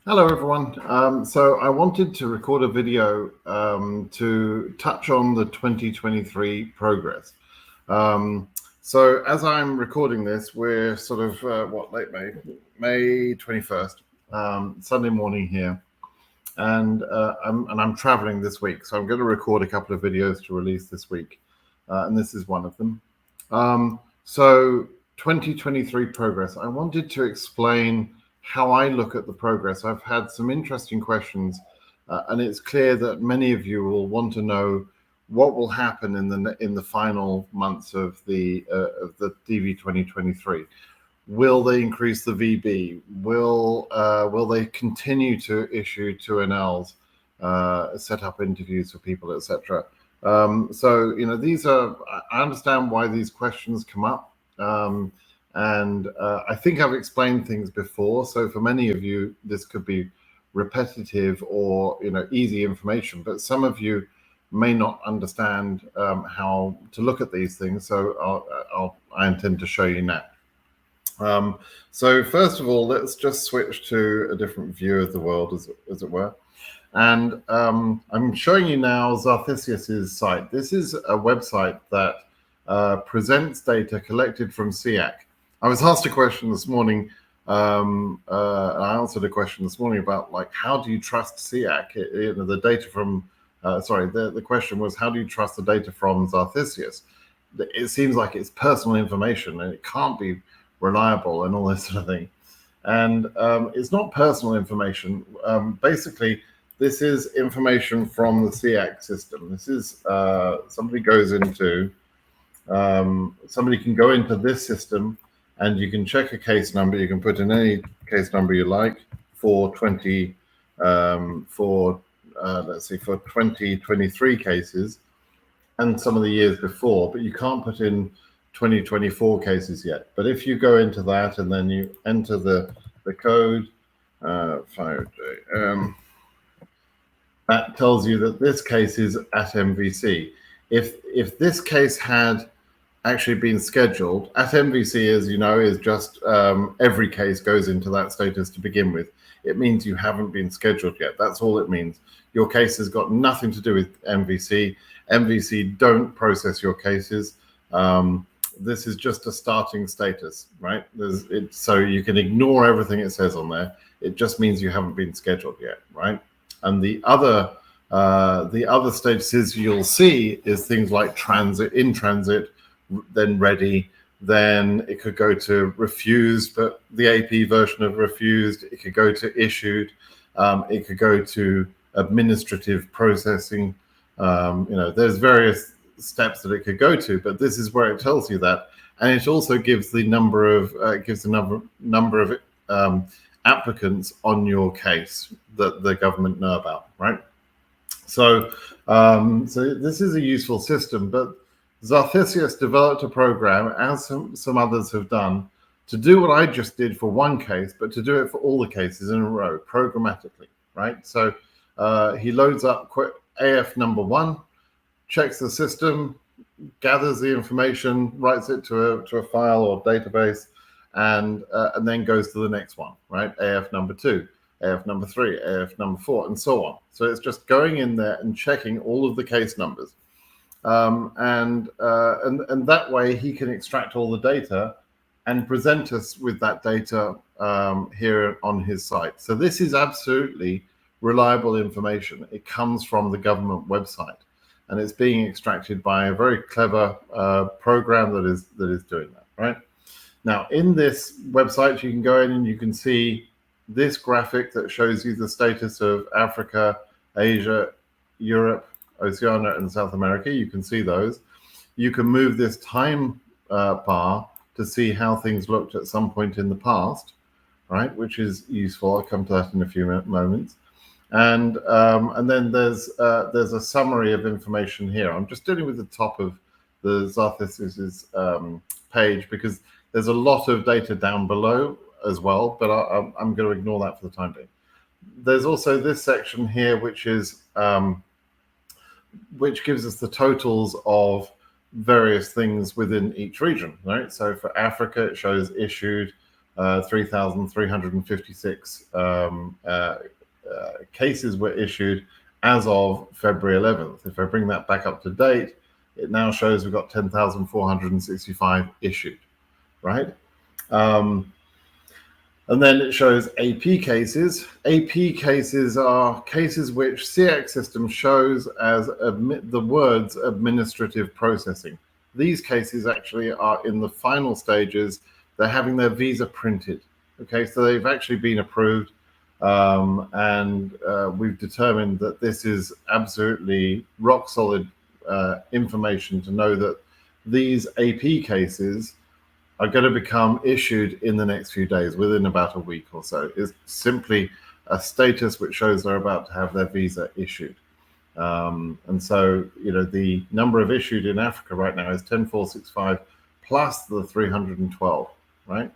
Hello, everyone. So I wanted to record a video to touch on the 2023 progress. So as I'm recording this, we're sort of, late May 21st, Sunday morning here. And I'm traveling this week, so I'm going to record a couple of videos to release this week. And this is one of them. So 2023 progress. I wanted to explain how I look at the progress. I've had some interesting questions, and it's clear that many of you will want to know what will happen in the final months of the DV 2023. Will they increase the VB? Will they continue to issue 2NLs, set up interviews for people, etc.? So these are. I understand why these questions come up. And I think I've explained things before. So for many of you, this could be repetitive or easy information, but some of you may not understand how to look at these things. So I intend to show you now. So first of all, let's just switch to a different view of the world, as it were. And I'm showing you now Zarthisius's site. This is a website that presents data collected from SEAC. I was asked a question this morning, and I answered a question this morning about how do you trust SEAC? The data from, the question was, how do you trust the data from Zarthisius? It seems like it's personal information and it can't be reliable and all this sort of thing. And it's not personal information. Basically, this is information from the SEAC system. This is somebody can go into this system and you can check a case number. You can put in any case number you like for 2023 cases and some of the years before, but you can't put in 2024 cases yet. But if you go into that and then you enter the code 5J, that tells you that this case is at MVC. If this case had actually been scheduled at MVC, as you know, is just every case goes into that status to begin with. It means you haven't been scheduled yet. That's all it means. Your case has got nothing to do with MVC. MVC don't process your cases. This is just a starting status, right? So you can ignore everything it says on there. It just means you haven't been scheduled yet, right? And the other statuses you'll see is things like transit, in transit, then ready, then it could go to refused, but the AP version of refused. It could go to issued. It could go to administrative processing. There's various steps that it could go to, but this is where it tells you that, and it also gives the number of applicants on your case that the government know about, right? So this is a useful system, but Zarthisius developed a program, as some others have done, to do what I just did for one case, but to do it for all the cases in a row, programmatically, right? So he loads up AF number 1, checks the system, gathers the information, writes it to a file or database, and then goes to the next one, right? AF number 2, AF number 3, AF number 4, and so on. So it's just going in there and checking all of the case numbers, and that way he can extract all the data and present us with that data here on his site. So this is absolutely reliable information. It comes from the government website, and it's being extracted by a very clever program that is doing that, right? Now, in this website, you can go in and you can see this graphic that shows you the status of Africa, Asia, Europe, Oceania, and South America. You can see those. You can move this time bar to see how things looked at some point in the past, right? Which is useful. I'll come to that in a few moments. And then there's a summary of information here. I'm just dealing with the top of the Zarthisius's page because there's a lot of data down below as well, but I'm going to ignore that for the time being. There's also this section here, which gives us the totals of various things within each region, right? So for Africa, it shows issued, 3,356 cases were issued as of February 11th. If I bring that back up to date, it now shows we've got 10,465 issued, right? And then it shows AP cases. AP cases are cases which CX system shows as the words administrative processing. These cases actually are in the final stages. They're having their visa printed. Okay, so they've actually been approved, and we've determined that this is absolutely rock solid information to know that these AP cases are going to become issued in the next few days, within about a week or so. It's simply a status which shows they're about to have their visa issued. And so, the number of issued in Africa right now is 10,465 plus the 312, right?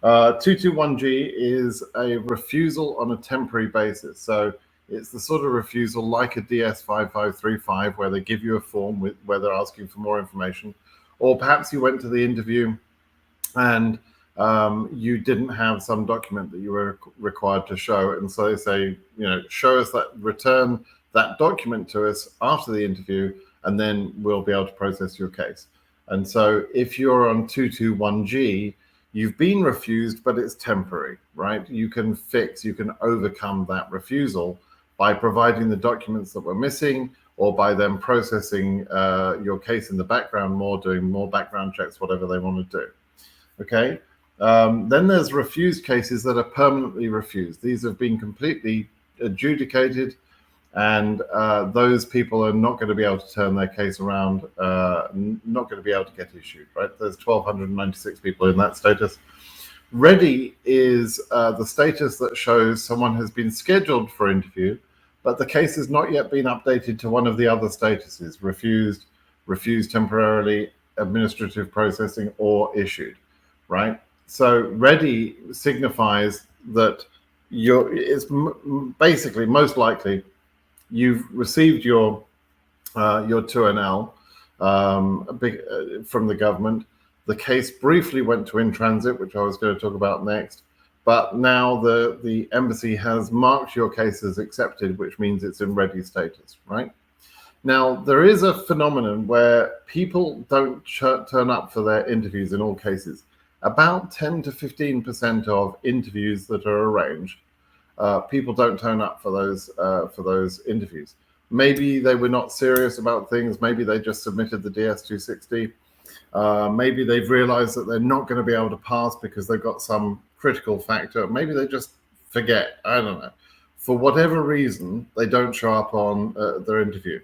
221G is a refusal on a temporary basis. So it's the sort of refusal like a DS5535 where they give you a form where they're asking for more information. Or perhaps you went to the interview and you didn't have some document that you were required to show. And so they say, show us that, return that document to us after the interview, and then we'll be able to process your case. And so if you're on 221G, you've been refused, but it's temporary, right? You can overcome that refusal by providing the documents that were missing, or by them processing your case in the background more, doing more background checks, whatever they want to do. Okay. Then there's refused cases that are permanently refused. These have been completely adjudicated, and those people are not going to be able to turn their case around, not going to be able to get issued, right? There's 1,296 people in that status. Ready is the status that shows someone has been scheduled for interview, but the case has not yet been updated to one of the other statuses: refused temporarily, administrative processing, or issued, right? So ready signifies that it's basically most likely you've received your 2NL from the government. The case briefly went to in transit, which I was going to talk about next. But now the embassy has marked your case as accepted, which means it's in ready status, right? Now, there is a phenomenon where people don't turn up for their interviews in all cases. About 10 to 15% of interviews that are arranged, people don't turn up for those interviews. Maybe they were not serious about things. Maybe they just submitted the DS260. Maybe they've realized that they're not going to be able to pass because they've got some critical factor. Maybe they just forget. I don't know. For whatever reason, they don't show up on their interview.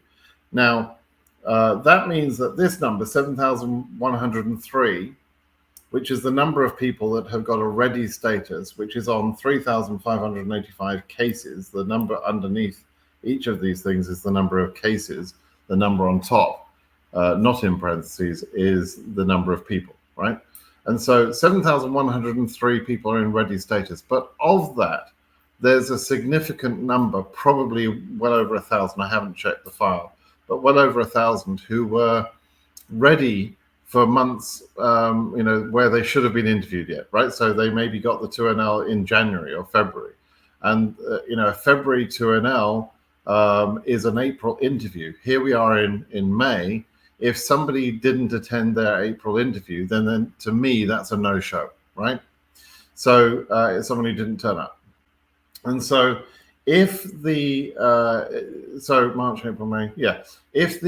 Now, that means that this number, 7,103, which is the number of people that have got a ready status, which is on 3,585 cases. The number underneath each of these things is the number of cases. The number on top, not in parentheses, is the number of people, right? And so 7,103 people are in ready status. But of that, there's a significant number, probably well over 1,000. I haven't checked the file, but well over 1,000 who were ready for months, where they should have been interviewed yet, right? So they maybe got the 2NL in January or February. And, a February 2NL is an April interview. Here we are in May. If somebody didn't attend their April interview, then to me, that's a no-show, right? So it's someone who didn't turn up. And so if the, March, April, May, yeah. If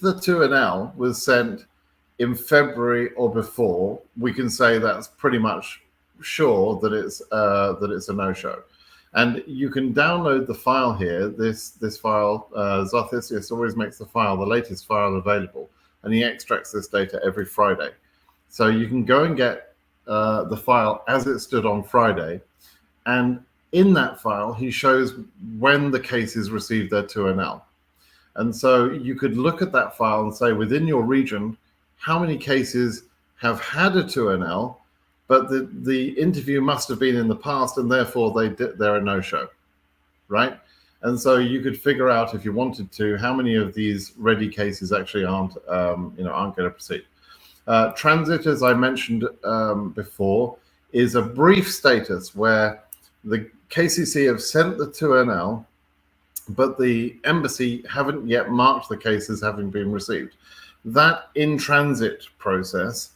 the 2NL was sent in February or before, we can say that's pretty much sure that it's a no-show. And you can download the file here. This file, Zothisius always makes the latest file available, and he extracts this data every Friday. So you can go and get the file as it stood on Friday, and in that file, he shows when the cases received their 2NL. And so you could look at that file and say, within your region, how many cases have had a 2NL, but the interview must have been in the past, and therefore they're a no-show, right? And so you could figure out, if you wanted to, how many of these ready cases actually aren't going to proceed. Transit, as I mentioned before, is a brief status where the KCC have sent the 2NL, but the embassy haven't yet marked the case as having been received. That in-transit process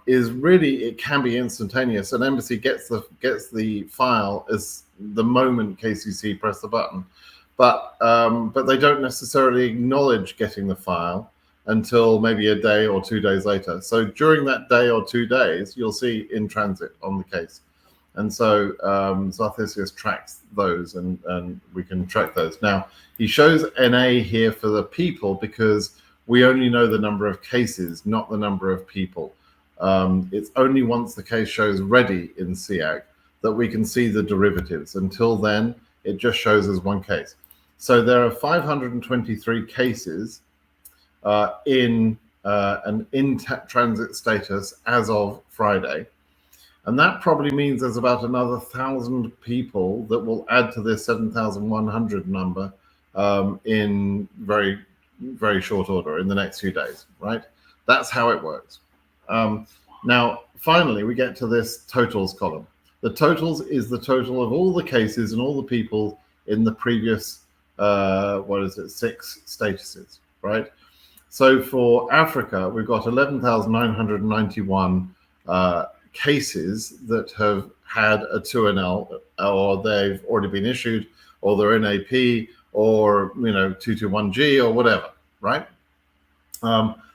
is really, it can be instantaneous. An embassy gets the file as the moment KCC press the button, but they don't necessarily acknowledge getting the file until maybe a day or 2 days later. So during that day or 2 days, you'll see in transit on the case. And so Zarthesius tracks those, and we can track those. Now, he shows NA here for the people because we only know the number of cases, not the number of people. It's only once the case shows ready in SEAC that we can see the derivatives. Until then, it just shows as one case. So there are 523 cases in an in-transit status as of Friday. And that probably means there's about another 1,000 people that will add to this 7,100 number in very, very short order in the next few days, right? That's how it works. Now, finally, we get to this totals column. The totals is the total of all the cases and all the people in the previous, 6 statuses, right? So for Africa, we've got 11,991 cases that have had a 2NL, or they've already been issued, or they're in AP, or 221G, or whatever, right?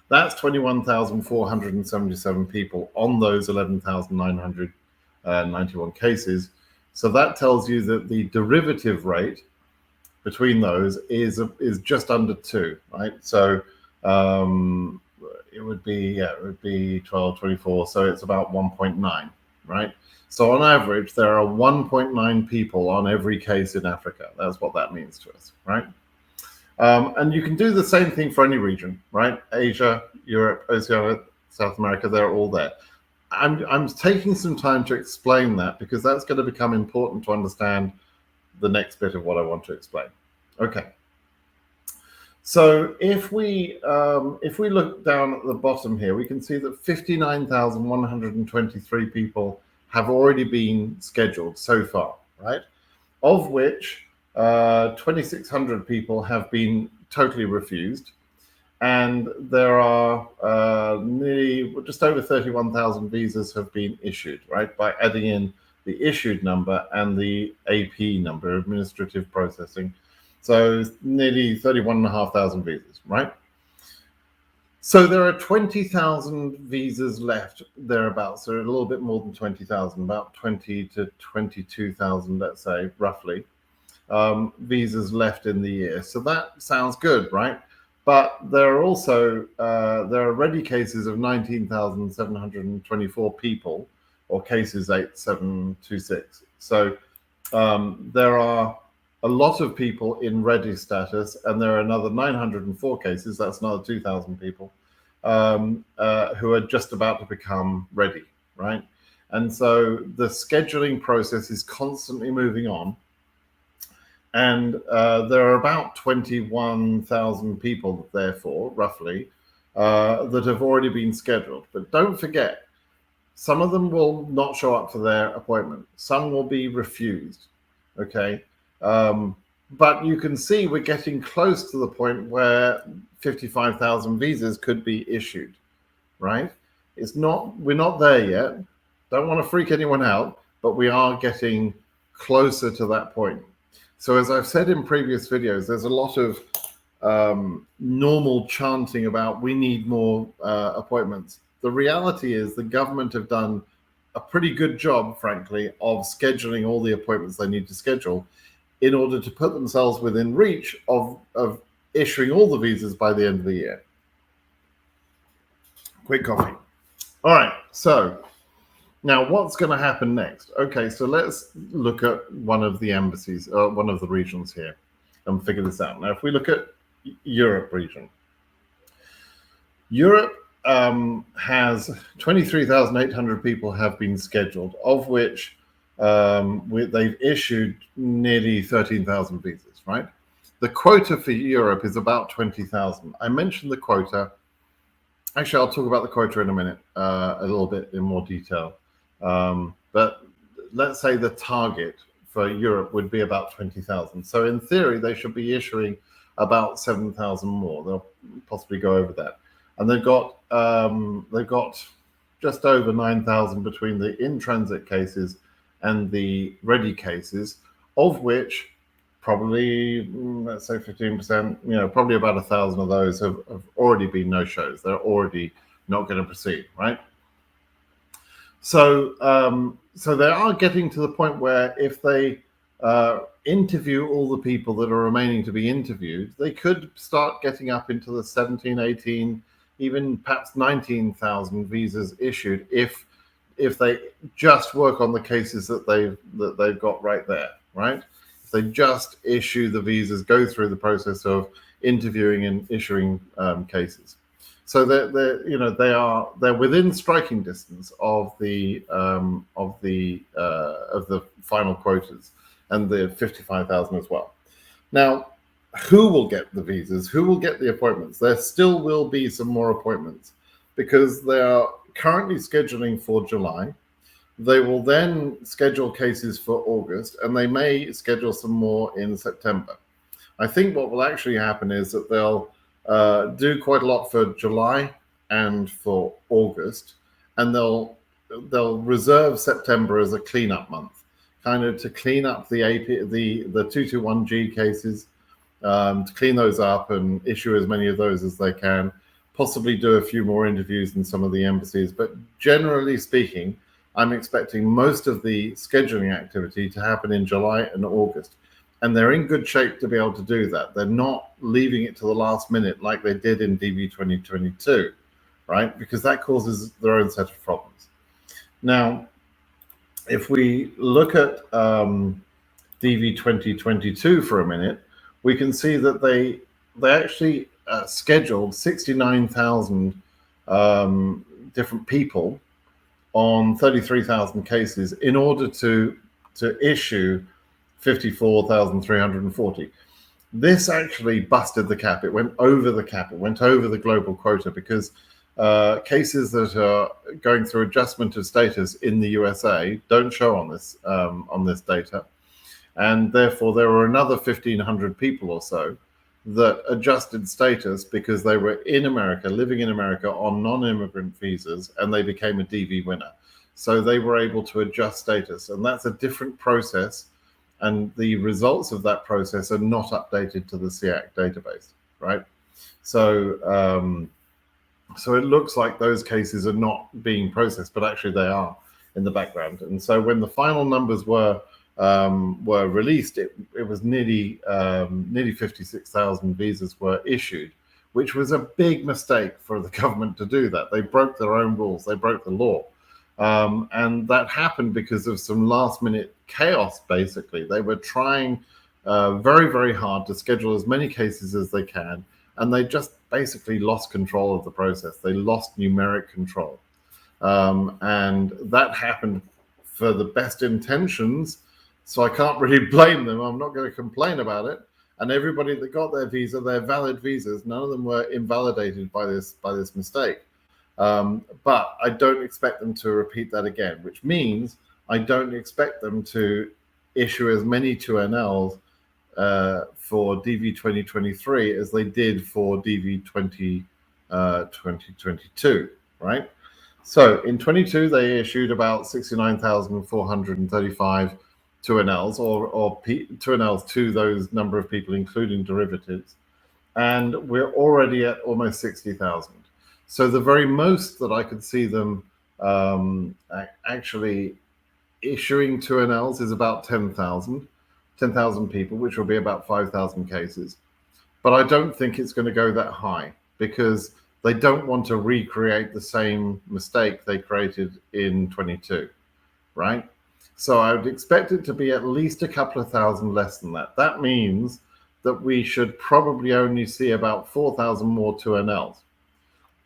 That's 21,477 people on those 11,991 cases. So that tells you that the derivative rate between those is just under 2, right? So it would be 12, 24, so it's about 1.9, right? So on average, there are 1.9 people on every case in Africa. That's what that means to us, right? And you can do the same thing for any region, right? Asia, Europe, Oceania, South America, they're all there. I'm taking some time to explain that because that's going to become important to understand the next bit of what I want to explain. Okay. So if we look down at the bottom here, we can see that 59,123 people have already been scheduled so far, right? Of which 2,600 people have been totally refused, and there are nearly just over 31,000 visas have been issued, right? By adding in the issued number and the AP number, administrative processing. So nearly 31,500 visas, right? So there are 20,000 visas left thereabouts. So a little bit more than 20,000, about 20 to 22,000, let's say, roughly, visas left in the year. So that sounds good, right? But there are also, there are ready cases of 19,724 people, or cases 8726. So there are a lot of people in ready status, and there are another 904 cases, that's another 2,000 people, who are just about to become ready, right? And so the scheduling process is constantly moving on. And there are about 21,000 people, therefore, roughly, that have already been scheduled. But don't forget, some of them will not show up for their appointment. Some will be refused, okay? But you can see we're getting close to the point where 55,000 visas could be issued, right? We're not there yet. Don't want to freak anyone out, but we are getting closer to that point. So as I've said in previous videos, there's a lot of normal chanting about we need more appointments. The reality is the government have done a pretty good job, frankly, of scheduling all the appointments they need to schedule in order to put themselves within reach of issuing all the visas by the end of the year. Quick coffee. All right, so now what's going to happen next? Okay, so let's look at one of the embassies, one of the regions here, and figure this out. Now, if we look at Europe region, Europe has 23,800 people have been scheduled, of which they've issued nearly 13,000 visas, right? The quota for Europe is about 20,000. I mentioned the quota Actually, I'll talk about the quota in a minute, a little bit in more detail. But let's say the target for Europe would be about 20,000. So in theory, they should be issuing about 7,000 more. They'll possibly go over that, and they've got just over 9,000 between the in-transit cases and the ready cases, of which probably, let's say 15%, probably about 1,000 of those have already been no-shows. They're already not going to proceed, right? So so they are getting to the point where if they interview all the people that are remaining to be interviewed, they could start getting up into the 17, 18, even perhaps 19,000 visas issued if they just work on the cases that they've got right there, right? If they just issue the visas, go through the process of interviewing and issuing cases. So they're within striking distance of the final quotas and the 55,000 as well. Now, who will get the visas? Who will get the appointments? There still will be some more appointments because they are currently scheduling for July. They will then schedule cases for August, and they may schedule some more in September. I think what will actually happen is that they'll do quite a lot for July and for August, and they'll reserve September as a cleanup month, kind of to clean up the 221G cases, to clean those up and issue as many of those as they can, possibly do a few more interviews in some of the embassies. But generally speaking, I'm expecting most of the scheduling activity to happen in July and August. And they're in good shape to be able to do that. They're not leaving it to the last minute like they did in DV2022, right? Because that causes their own set of problems. Now, if we look at DV2022 for a minute, we can see that they actually scheduled 69,000 different people on 33,000 cases in order to issue 54,340. This actually busted the cap. It went over the cap. It went over the global quota because cases that are going through adjustment of status in the USA don't show on this data, and therefore there were another 1,500 people or so that adjusted status because they were in America, living in America on non-immigrant visas, and they became a DV winner. So they were able to adjust status, and that's a different process. And the results of that process are not updated to the SEAC database, right? So, so it looks like those cases are not being processed, but actually they are in the background. And so when the final numbers were released, it was nearly 56,000 visas were issued, which was a big mistake for the government to do that. They broke their own rules. They broke the law. And that happened because of some last-minute chaos, basically. They were trying very, very hard to schedule as many cases as they can, and they just basically lost control of the process. They lost numeric control. And that happened for the best intentions, so I can't really blame them. I'm not going to complain about it. And everybody that got their visa, their valid visas, none of them were invalidated by this mistake. But I don't expect them to repeat that again, which means I don't expect them to issue as many 2NLs for DV2023 as they did for DV2022, right? So in 22, they issued about 69,435 2NLs or 2NLs to those number of people, including derivatives. And we're already at almost 60,000. So the very most that I could see them actually issuing 2NLs is about 10,000 people, which will be about 5,000 cases. But I don't think it's going to go that high because they don't want to recreate the same mistake they created in 22, right? So I would expect it to be at least a couple of thousand less than that. That means that we should probably only see about 4,000 more 2NLs.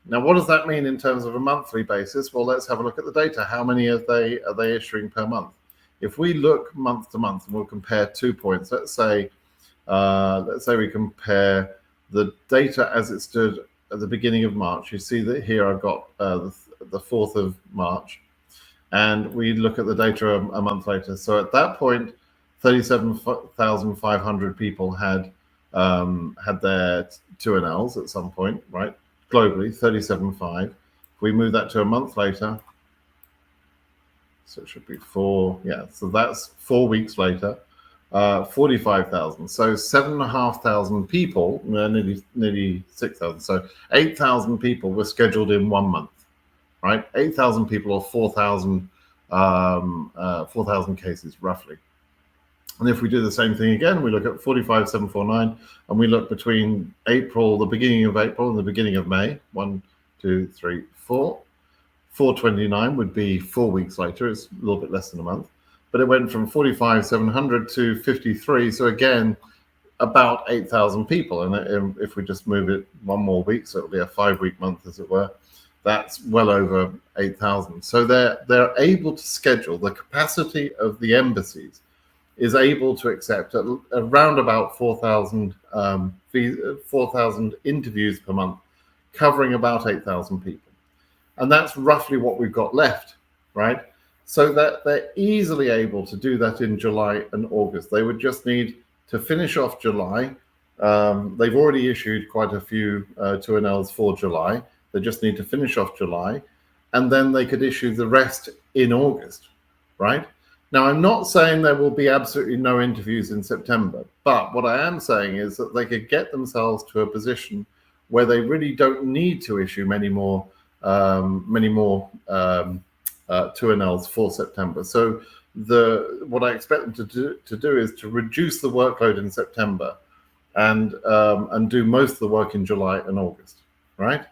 Now, what does that mean in terms of a monthly basis? Well, let's have a look at the data. How many are they issuing per month? If we look month to month, and we'll compare 2 points. Let's say we compare the data as it stood at the beginning of March, you see that here I've got the 4th of March, and we look at the data a month later. So at that point, 37,500 people had their 2NLs at some point, right? Globally, 37.5. If we move that to a month later, so it should be so that's 4 weeks later, 45,000. So 7,500 people, nearly 6,000. So 8,000 people were scheduled in 1 month, right? 8,000 people, or 4,000 cases roughly. And if we do the same thing again, we look at 45,749, and we look between the beginning of April and the beginning of May. 1, 2, 3, 4. 429 would be 4 weeks later. It's a little bit less than a month, but it went from 45,700 to 53. So again, about 8,000 people. And if we just move it 1 more week, so it'll be a 5-week month, as it were. That's well over 8,000. So they're able to schedule. The capacity of the embassies is able to accept around about 4,000 interviews per month, covering about 8,000 people. And that's roughly what we've got left, right? So that they're easily able to do that in July and August. They would just need to finish off July. They've already issued quite a few 2NLs for July. They just need to finish off July, and then they could issue the rest in August, right? Now, I'm not saying there will be absolutely no interviews in September, but what I am saying is that they could get themselves to a position where they really don't need to issue many more 2NLs for September. So what I expect them to do is to reduce the workload in September and do most of the work in July and August, right?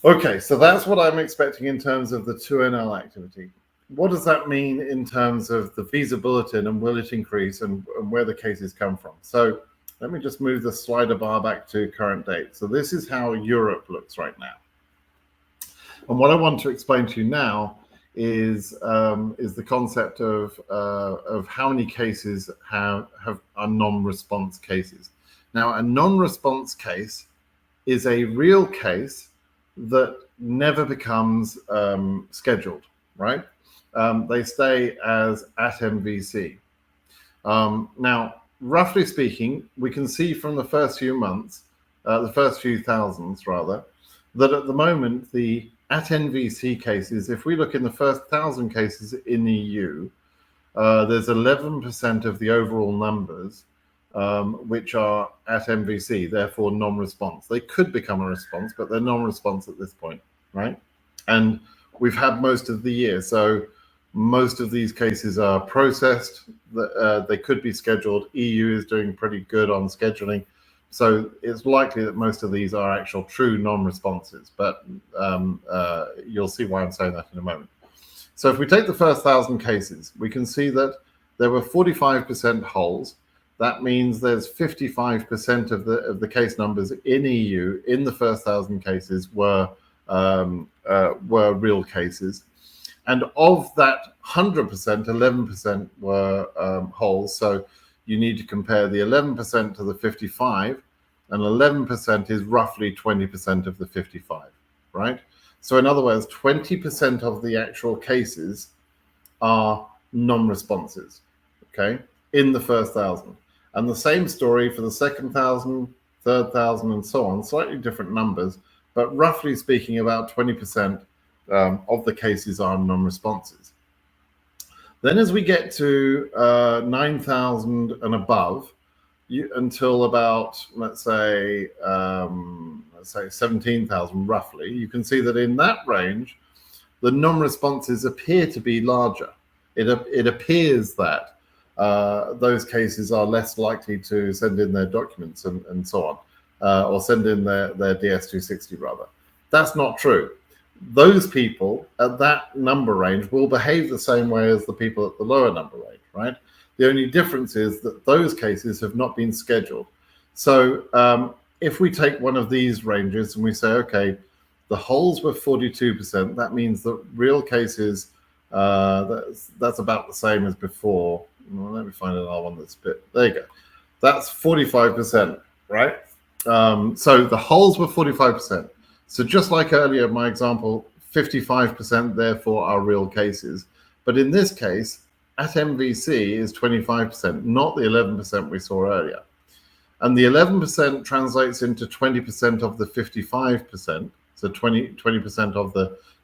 Okay, so that's what I'm expecting in terms of the 2NL activity. What does that mean in terms of the visa bulletin, and will it increase, and where the cases come from? So let me just move the slider bar back to current date. So this is how Europe looks right now. And what I want to explain to you now is the concept of how many cases are non-response cases. Now, a non-response case is a real case that never becomes scheduled, right? They stay as at MVC. Now, roughly speaking, we can see from the first few months, the first few thousands rather, that at the moment the at NVC cases, if we look in the first 1,000 cases in EU, there's 11% of the overall numbers which are at MVC, therefore non-response. They could become a response, but they're non-response at this point, right? And we've had most of the year, so most of these cases are processed. They could be scheduled. EU is doing pretty good on scheduling. So it's likely that most of these are actual true non-responses, but you'll see why I'm saying that in a moment. So if we take the first 1,000 cases, we can see that there were 45% holes. That means there's 55% of the case numbers in EU in the first 1,000 cases were real cases. And of that 100%, 11% were holes. So you need to compare the 11% to the 55, and 11% is roughly 20% of the 55, right? So in other words, 20% of the actual cases are non-responses, okay, in the first 1,000. And the same story for the second 1,000, third 1,000, and so on, slightly different numbers, but roughly speaking, about 20% of the cases are non-responses. Then as we get to 9,000 and above, until about, let's say 17,000 roughly, you can see that in that range, the non-responses appear to be larger. It appears that those cases are less likely to send in their documents and so on, or send in their DS-260 rather. That's not true. Those people at that number range will behave the same way as the people at the lower number range, right? The only difference is that those cases have not been scheduled. So if we take one of these ranges and we say, okay, the holes were 42%, that means that real cases, that's about the same as before. Well, let me find another one that's a bit, there you go. That's 45%, right? So the holes were 45%. So just like earlier, my example, 55% therefore are real cases. But in this case, at MVC is 25%, not the 11% we saw earlier. And the 11% translates into 20% of the 55%. So 20% of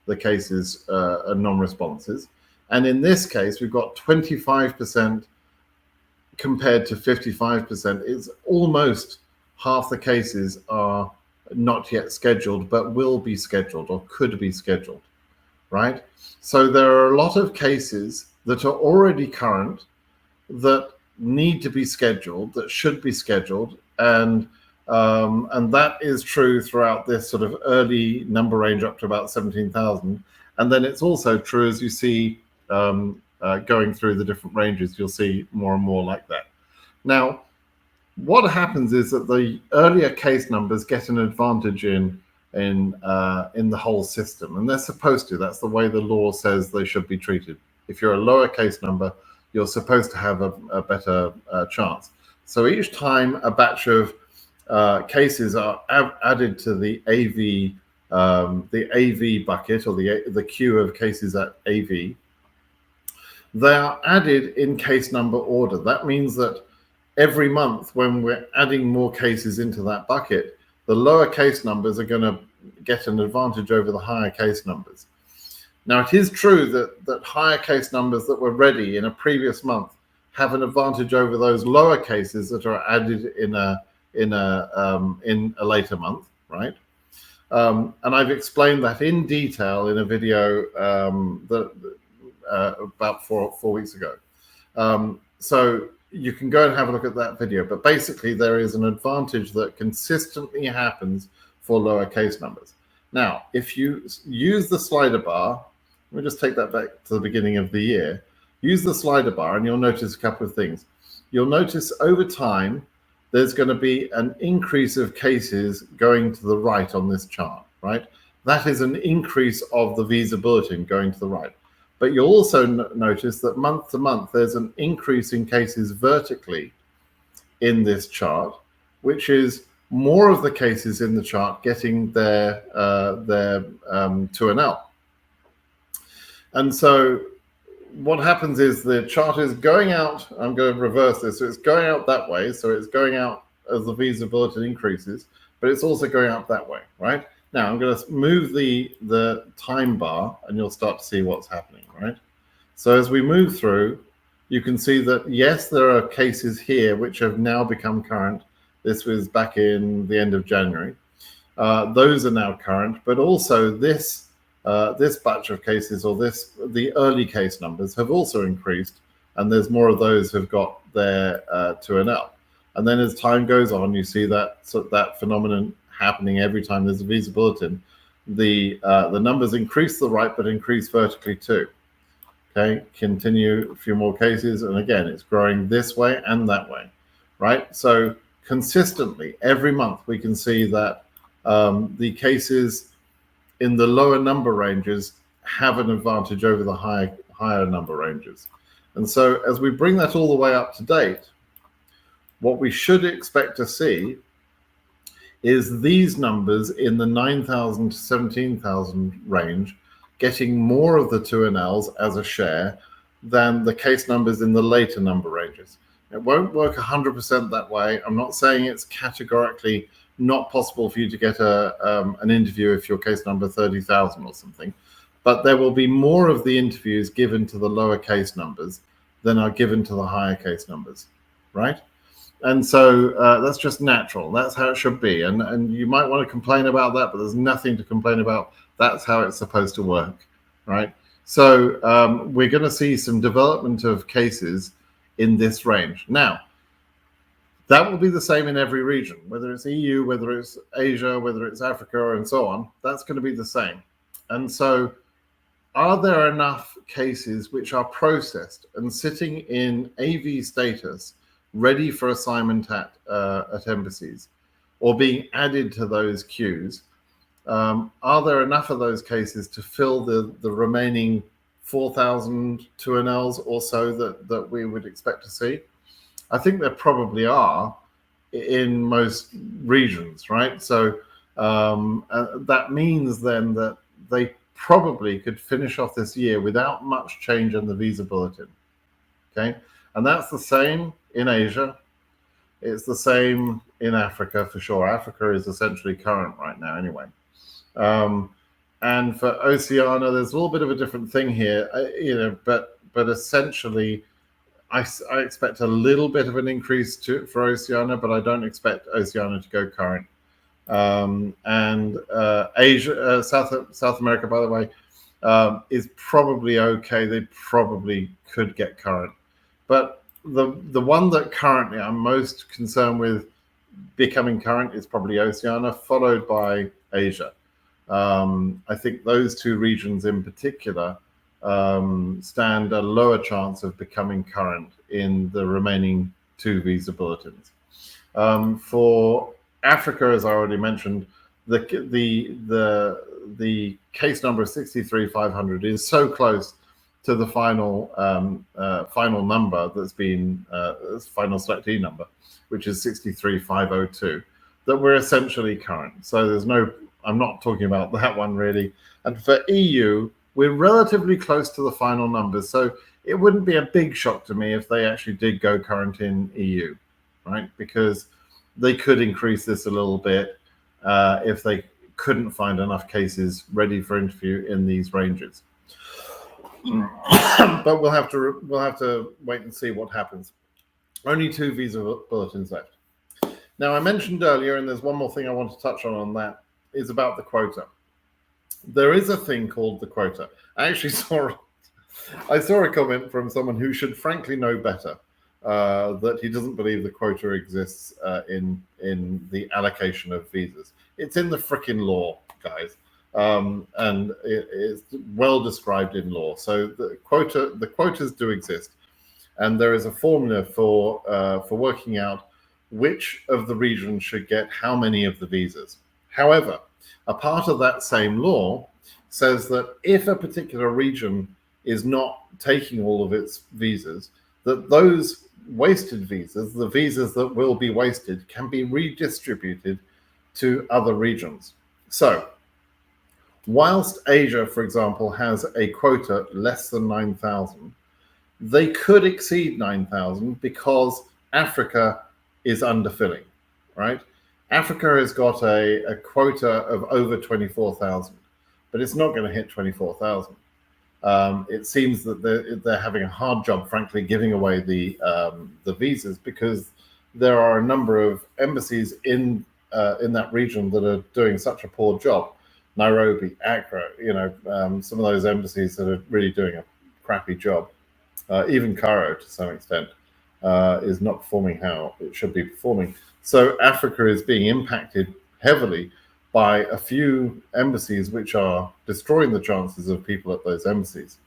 the cases are non-responses. And in this case, we've got 25% compared to 55%. It's almost half the cases are not yet scheduled, but will be scheduled or could be scheduled, right? So there are a lot of cases that are already current that need to be scheduled, that should be scheduled, and that is true throughout this sort of early number range up to about 17,000. And then it's also true as you see going through the different ranges, you'll see more and more like that. Now, what happens is that the earlier case numbers get an advantage in the whole system, and they're supposed to. That's the way the law says they should be treated. If you're a lower case number, you're supposed to have a better chance. So each time a batch of cases are added to the AV bucket, or the queue of cases at AV, they are added in case number order. That means that every month when we're adding more cases into that bucket, the lower case numbers are going to get an advantage over the higher case numbers. Now, it is true that higher case numbers that were ready in a previous month have an advantage over those lower cases that are added in a later month, right? And I've explained that in detail in a video about four weeks ago. So you can go and have a look at that video. But basically, there is an advantage that consistently happens for lower case numbers. Now, if you use the slider bar, let me just take that back to the beginning of the year. Use the slider bar and you'll notice a couple of things. You'll notice over time, there's going to be an increase of cases going to the right on this chart, right? That is an increase of the visa bulletin going to the right. But you'll also notice that month to month, there's an increase in cases vertically in this chart, which is more of the cases in the chart getting their 2NL. And so what happens is the chart is going out. I'm going to reverse this. So it's going out that way. So it's going out as the visa bulletin increases, but it's also going out that way, right? Now I'm going to move the time bar and you'll start to see what's happening, right? So as we move through, you can see that, yes, there are cases here which have now become current. This was back in the end of January. Those are now current, but also this batch of cases, or the early case numbers, have also increased, and there's more of those who've got their 2NL. And then as time goes on, you see that phenomenon happening every time there's a visa bulletin. The numbers increase to the right, but increase vertically too. Okay, continue a few more cases, and again, it's growing this way and that way, right? So consistently, every month, we can see that the cases in the lower number ranges have an advantage over the higher number ranges. And so as we bring that all the way up to date, what we should expect to see is these numbers in the 9,000 to 17,000 range getting more of the 2NLs as a share than the case numbers in the later number ranges. It won't work 100% that way. I'm not saying it's categorically not possible for you to get an interview if you're case number 30,000 or something, but there will be more of the interviews given to the lower case numbers than are given to the higher case numbers, right? And so that's just natural. That's how it should be. And you might want to complain about that, but there's nothing to complain about. That's how it's supposed to work, right? So we're going to see some development of cases in this range. Now, that will be the same in every region, whether it's EU, whether it's Asia, whether it's Africa, and so on. That's going to be the same. And so are there enough cases which are processed and sitting in AV status, ready for assignment at embassies, or being added to those queues? Are there enough of those cases to fill the remaining 4,000 2NLs or so that we would expect to see? I think there probably are, in most regions, right? So that means then that they probably could finish off this year without much change in the visa bulletin. Okay, and that's the same in Asia. It's the same in Africa for sure. Africa is essentially current right now anyway. And for Oceania, there's a little bit of a different thing here, but essentially, I expect a little bit of an increase for Oceania, but I don't expect Oceania to go current. And Asia, South America, by the way, is probably okay. They probably could get current, but the one that currently I'm most concerned with becoming current is probably Oceania, followed by Asia. I think those two regions in particular stand a lower chance of becoming current in the remaining two visa bulletins. For Africa, as I already mentioned, the case number of 63,500 is so close to the final number that's been final selectee number, which is 63,502, that we're essentially current. So there's no, I'm not talking about that one really. And for EU, we're relatively close to the final numbers. So it wouldn't be a big shock to me if they actually did go current in EU, right? Because they could increase this a little bit if they couldn't find enough cases ready for interview in these ranges. But we'll have to wait and see what happens. Only two visa bulletins left. Now, I mentioned earlier, and there's one more thing I want to touch on that, is about the quota. There is a thing called the quota. I actually saw a comment from someone who should frankly know better, that he doesn't believe the quota exists in the allocation of visas. It's in the frickin' law, guys, and it's well described in law. So the quotas do exist, and there is a formula for working out which of the regions should get how many of the visas. However, a part of that same law says that if a particular region is not taking all of its visas, that those wasted visas, the visas that will be wasted, can be redistributed to other regions. So, whilst Asia, for example, has a quota less than 9,000, they could exceed 9,000 because Africa is underfilling, right? Africa has got a quota of over 24,000, but it's not going to hit 24,000. It seems that they're having a hard job, frankly, giving away the visas, because there are a number of embassies in that region that are doing such a poor job. Nairobi, Accra, some of those embassies that are really doing a crappy job. Even Cairo, to some extent, is not performing how it should be performing. So Africa is being impacted heavily by a few embassies which are destroying the chances of people at those embassies.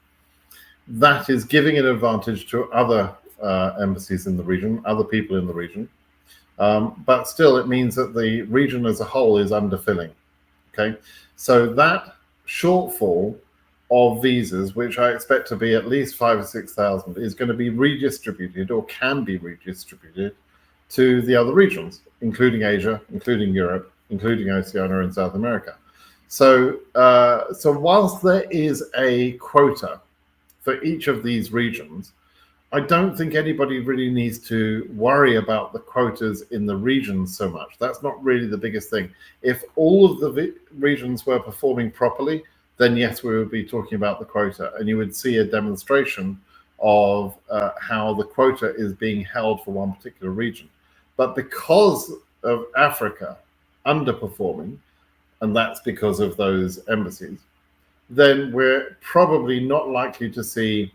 That is giving an advantage to other embassies in the region, other people in the region. But still, it means that the region as a whole is underfilling. Okay, so that shortfall of visas, which I expect to be at least 5,000 or 6,000, is going to be redistributed, or can be redistributed, to the other regions, including Asia, including Europe, including Oceania and South America. So whilst there is a quota for each of these regions, I don't think anybody really needs to worry about the quotas in the regions so much. That's not really the biggest thing. If all of the regions were performing properly, then yes, we would be talking about the quota, and you would see a demonstration of how the quota is being held for one particular region. But because of Africa underperforming, and that's because of those embassies, then we're probably not likely to see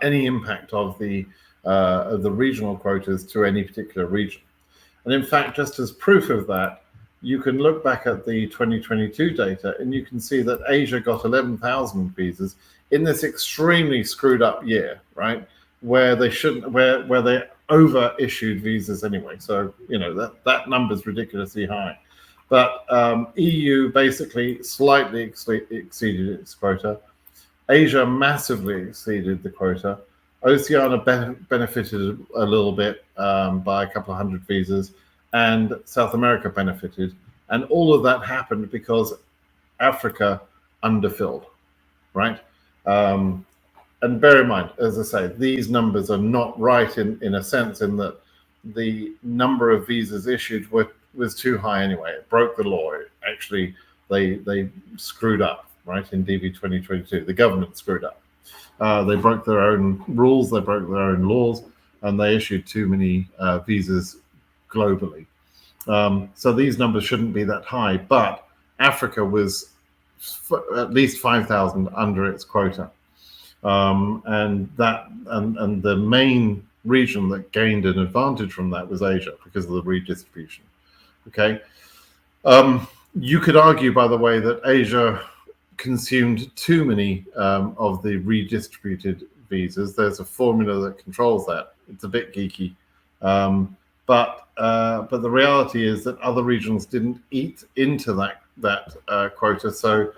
any impact of the regional quotas to any particular region. And in fact, just as proof of that, you can look back at the 2022 data, and you can see that Asia got 11,000 visas in this extremely screwed up year, right? Where they shouldn't, where they over issued visas anyway. So, that number's ridiculously high. But EU basically slightly exceeded its quota. Asia massively exceeded the quota. Oceania benefited a little bit by a couple of hundred visas, and South America benefited. And all of that happened because Africa underfilled, right? And bear in mind, as I say, these numbers are not right in a sense, in that the number of visas issued was too high anyway. It broke the law. Actually, they screwed up, right? In DV 2022, the government screwed up. They broke their own rules, they broke their own laws, and they issued too many visas globally. So these numbers shouldn't be that high, but Africa was at least 5,000 under its quota. And the main region that gained an advantage from that was Asia, because of the redistribution. Okay. You could argue, by the way, that Asia consumed too many of the redistributed visas. There's a formula that controls that. It's a bit geeky, but the reality is that other regions didn't eat into that quota, so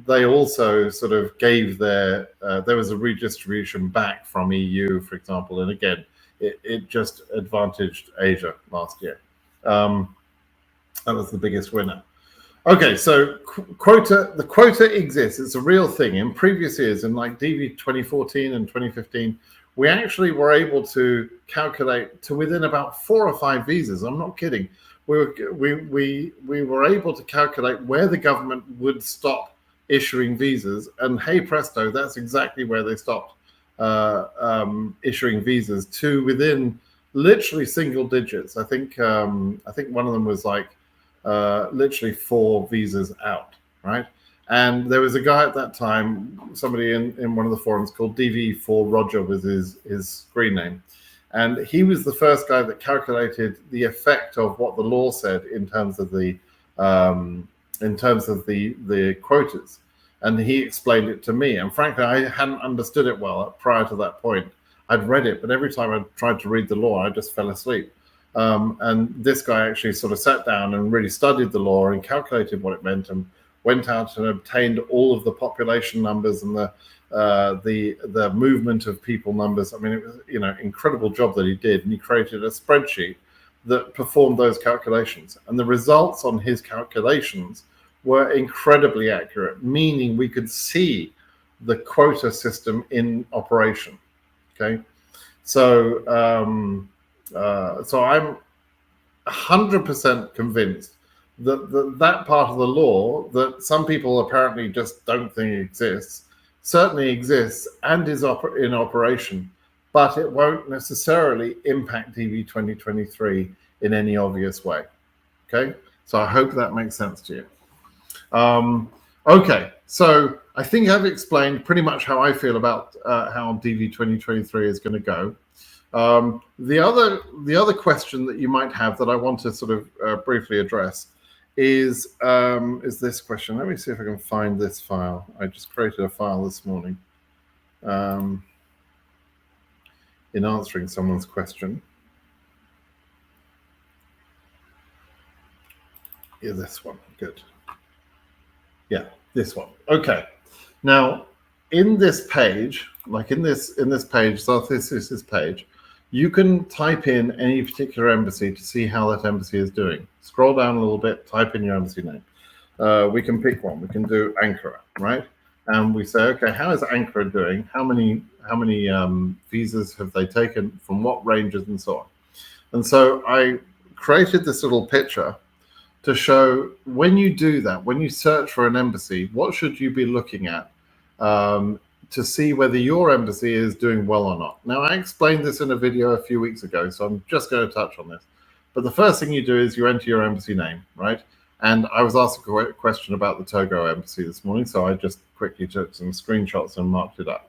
they also sort of gave their. There was a redistribution back from EU, for example, and again, it just advantaged Asia last year. That was the biggest winner. Okay, so the quota exists. It's a real thing. In previous years, in like DV 2014 and 2015, we actually were able to calculate to within about 4 or 5 visas. I'm not kidding. We were able to calculate where the government would stop issuing visas, and hey presto, that's exactly where they stopped issuing visas, to within literally single digits. I think one of them was like literally 4 visas out, right? And there was a guy at that time, somebody in one of the forums called DV4 Roger was his screen name, and he was the first guy that calculated the effect of what the law said in terms of the quotas, and he explained it to me. And frankly, I hadn't understood it well prior to that point. I'd read it, but every time I tried to read the law, I just fell asleep. And this guy actually sort of sat down and really studied the law and calculated what it meant, and went out and obtained all of the population numbers and the movement of people numbers. I mean, it was incredible job that he did, and he created a spreadsheet that performed those calculations, and the results on his calculations were incredibly accurate, meaning we could see the quota system in operation. Okay, so I'm 100% convinced that part of the law that some people apparently just don't think exists certainly exists and is in operation, but it won't necessarily impact DV 2023 in any obvious way. Okay, so I hope that makes sense to you. Okay, so I think I've explained pretty much how I feel about how DV 2023 is going to go. The other question that you might have that I want to sort of briefly address is this question. Let me see if I can find this file. I just created a file this morning in answering someone's question. Yeah, this one. Good. Yeah, this one. Okay. Now, in this page, like in this page, so this is this page, you can type in any particular embassy to see how that embassy is doing. Scroll down a little bit, type in your embassy name. We can pick one. We can do Ankara, right? And we say, okay, how is Ankara doing? How many visas have they taken from what ranges and so on? And so I created this little picture to show when you do that, when you search for an embassy, what should you be looking at to see whether your embassy is doing well or not. Now, I explained this in a video a few weeks ago, so I'm just going to touch on this. But the first thing you do is you enter your embassy name, right? And I was asked a question about the Togo embassy this morning, so I just quickly took some screenshots and marked it up.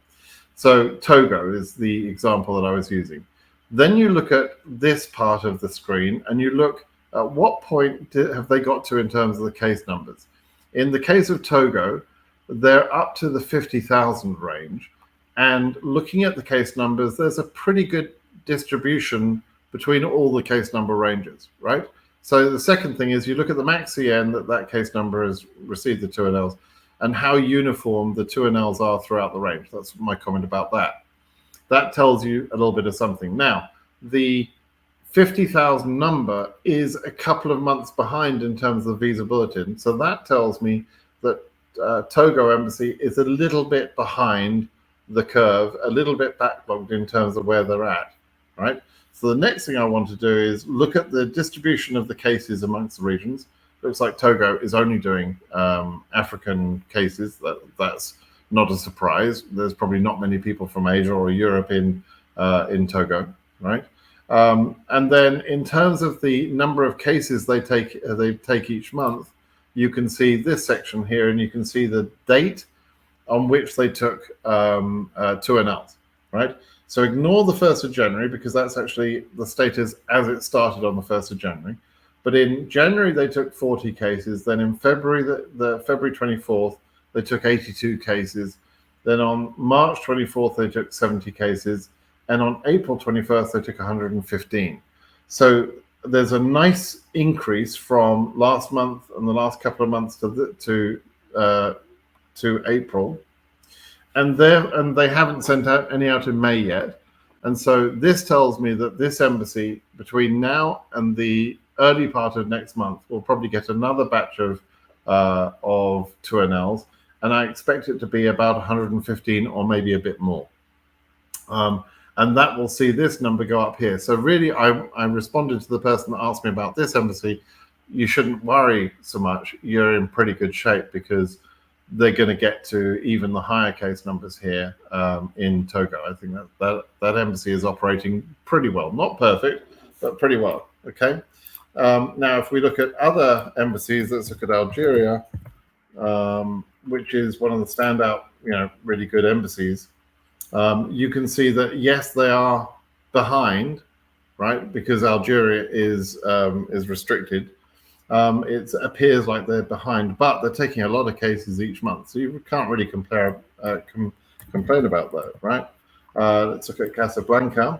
So Togo is the example that I was using. Then you look at this part of the screen and you look at what point have they got to in terms of the case numbers. In the case of Togo, they're up to the 50,000 range. And looking at the case numbers, there's a pretty good distribution between all the case number ranges, right? So the second thing is you look at the max CN that case number has received the 2NLs and how uniform the 2NLs are throughout the range. That's my comment about that. that tells you a little bit of something. Now, the 50,000 number is a couple of months behind in terms of visa bulletin. So that tells me that Togo Embassy is a little bit behind the curve, a little bit backlogged in terms of where they're at, right? So the next thing I want to do is look at the distribution of the cases amongst the regions. Looks like Togo is only doing African cases. That's not a surprise. There's probably not many people from Asia or Europe in Togo, right? And then in terms of the number of cases they take each month, you can see this section here, and you can see the date on which they took 2NLs, right? So ignore the 1st of January, because that's actually the status as it started on the 1st of January. But in January, they took 40 cases. Then in February, the February 24th, they took 82 cases. Then on March 24th, they took 70 cases. And on April 21st, they took 115. So there's a nice increase from last month and the last couple of months to April. And they haven't sent out any out in May yet. And so this tells me that this embassy, between now and the early part of next month, will probably get another batch of 2NLs, and I expect it to be about 115 or maybe a bit more. And that will see this number go up here. So really, I responded to the person that asked me about this embassy. You shouldn't worry so much. You're in pretty good shape, because they're going to get to even the higher case numbers here in Togo. I think that embassy is operating pretty well. Not perfect, but pretty well. Okay. Now, if we look at other embassies, let's look at Algeria, which is one of the standout, really good embassies. You can see that, yes, they are behind, right? Because Algeria is restricted. It appears like they're behind, but they're taking a lot of cases each month, so you can't really complain about that, right? Let's look at Casablanca.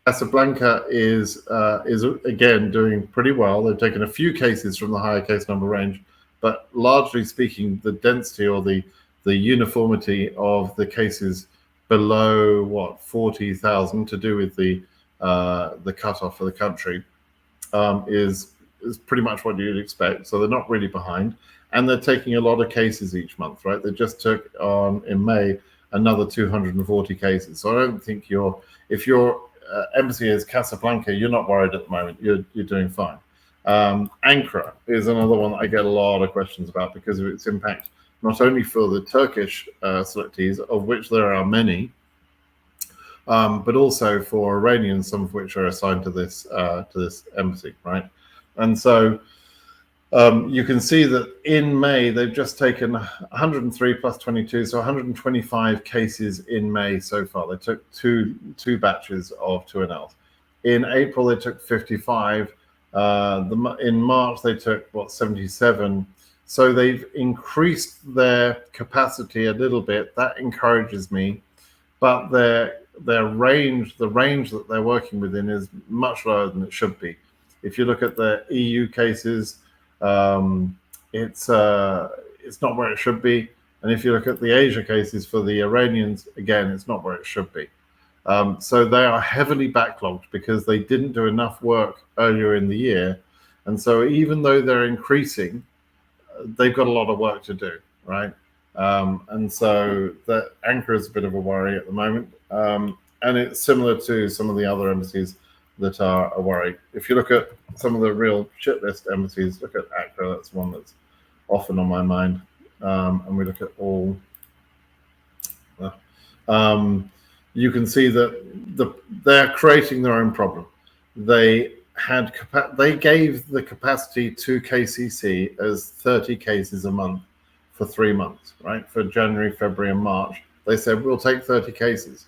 Casablanca is again doing pretty well. They've taken a few cases from the higher case number range, but largely speaking, the density or the uniformity of the cases below 40,000, to do with the cutoff for the country, is pretty much what you'd expect. So they're not really behind, and they're taking a lot of cases each month, right? They just took on in May another 240 cases. So I don't think if your embassy is Casablanca, you're not worried at the moment. You're doing fine. Ankara is another one that I get a lot of questions about because of its impact, not only for the Turkish selectees, of which there are many, but also for Iranians, some of which are assigned to this embassy, right? And so you can see that in May, they've just taken 103 plus 22, so 125 cases in May so far. They took two batches of 2NLs. In April, they took 55. In March, they took, 77. So they've increased their capacity a little bit. That encourages me. But their range, the range that they're working within, is much lower than it should be. If you look at the EU cases, it's not where it should be. And if you look at the Asia cases for the Iranians, again, it's not where it should be. So they are heavily backlogged because they didn't do enough work earlier in the year. And so even though they're increasing, they've got a lot of work to do, right? And so that Ankara is a bit of a worry at the moment. And it's similar to some of the other embassies that are a worry. If you look at some of the real shit list embassies, look at Accra, that's one that's often on my mind. And we look at all. You can see that they're creating their own problem. They gave the capacity to KCC as 30 cases a month for 3 months, right? For January, February, and March, they said we'll take 30 cases.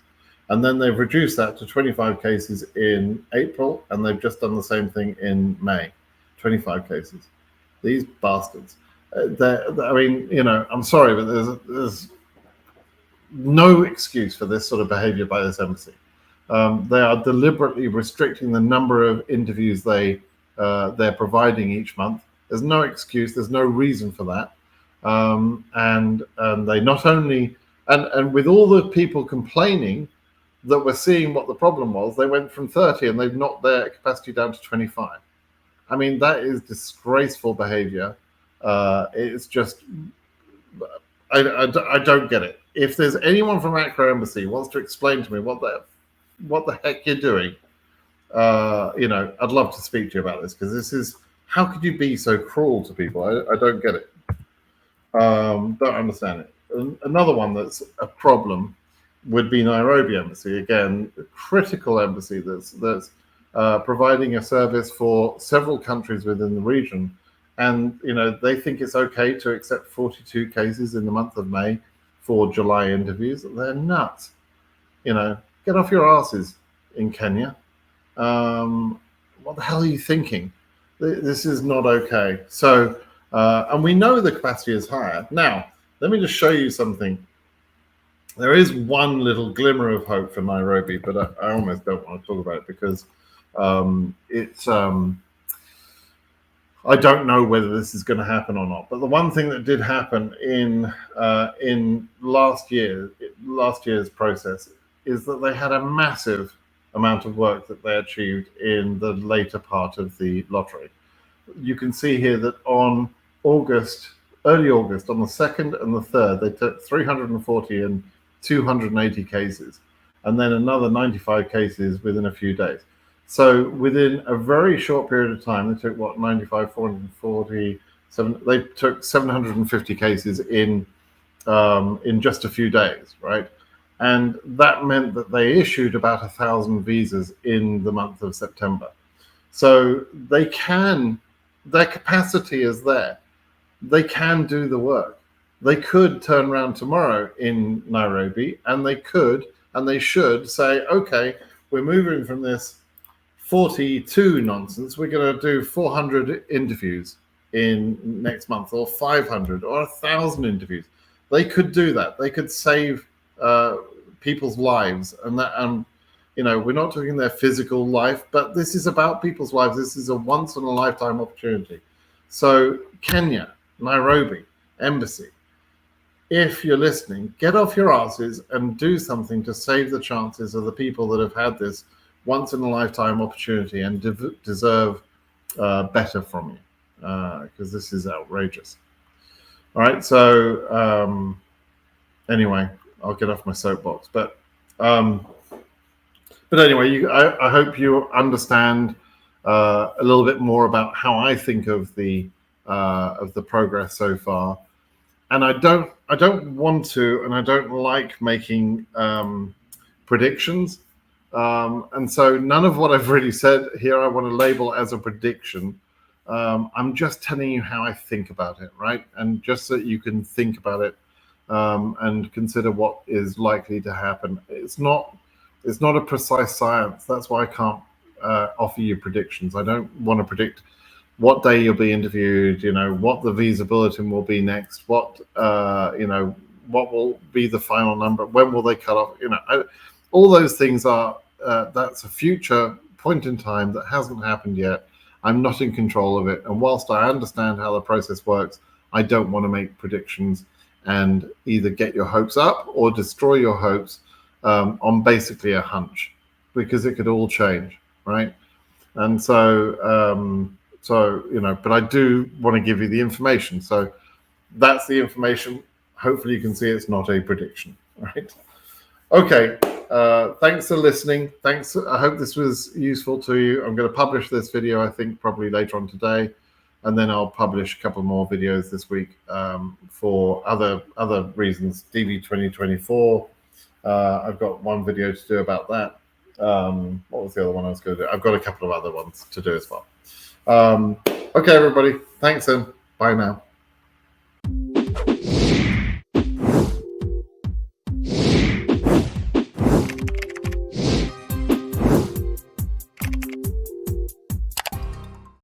And then they've reduced that to 25 cases in April, and they've just done the same thing in May, 25 cases. These bastards. I'm sorry, but there's no excuse for this sort of behavior by this embassy. They are deliberately restricting the number of interviews they're providing each month. There's no excuse. There's no reason for that. And they not only, and with all the people complaining that were seeing what the problem was, they went from 30 and they've knocked their capacity down to 25. I mean, that is disgraceful behavior. It's just, I don't get it. If there's anyone from Accra Embassy wants to explain to me what the heck you're doing, I'd love to speak to you about this, because this is, how could you be so cruel to people? I don't get it. Don't understand it. Another one that's a problem would be Nairobi Embassy. Again, a critical embassy that's providing a service for several countries within the region. And, they think it's okay to accept 42 cases in the month of May for July interviews. They're nuts. Get off your asses in Kenya. What the hell are you thinking? This is not okay. So, and we know the capacity is higher. Now, let me just show you something. There is one little glimmer of hope for Nairobi, but I almost don't want to talk about it, because I don't know whether this is going to happen or not. But the one thing that did happen in last year's process is that they had a massive amount of work that they achieved in the later part of the lottery. You can see here that on early August, on the 2nd and the 3rd, they took 340 and 280 cases, and then another 95 cases within a few days. So within a very short period of time, they took 95, 447. They took 750 cases in just a few days, right? And that meant that they issued about 1,000 visas in the month of September. So their capacity is there. They can do the work. They could turn around tomorrow in Nairobi, and they should say, okay, we're moving from this 42 nonsense. We're going to do 400 interviews in next month, or 500 or 1,000 interviews. They could do that. They could save people's lives, and we're not talking their physical life, but this is about people's lives. This is a once in a lifetime opportunity. So Kenya, Nairobi Embassy, if you're listening, get off your asses and do something to save the chances of the people that have had this once in a lifetime opportunity and deserve better from you, because this is outrageous. All right, so anyway, I'll get off my soapbox, but anyway, I hope you understand a little bit more about how I think of the progress so far. And I don't want to, and I don't like making predictions. And so none of what I've really said here I want to label as a prediction. I'm just telling you how I think about it, right? And just so you can think about it and consider what is likely to happen. It's not a precise science. That's why I can't offer you predictions. I don't want to predict what day you'll be interviewed, what the visa bulletin will be next, what will be the final number, when will they cut off, all those things are, that's a future point in time that hasn't happened yet. I'm not in control of it. And whilst I understand how the process works, I don't want to make predictions and either get your hopes up or destroy your hopes on basically a hunch, because it could all change, right? And so, but I do want to give you the information. So that's the information. Hopefully you can see it's not a prediction, right? Okay, thanks for listening. Thanks. I hope this was useful to you. I'm going to publish this video, I think, probably later on today, and then I'll publish a couple more videos this week for other reasons. DV2024. I've got one video to do about that. What was the other one I was going to do? I've got a couple of other ones to do as well. Okay, everybody. Thanks, and bye now.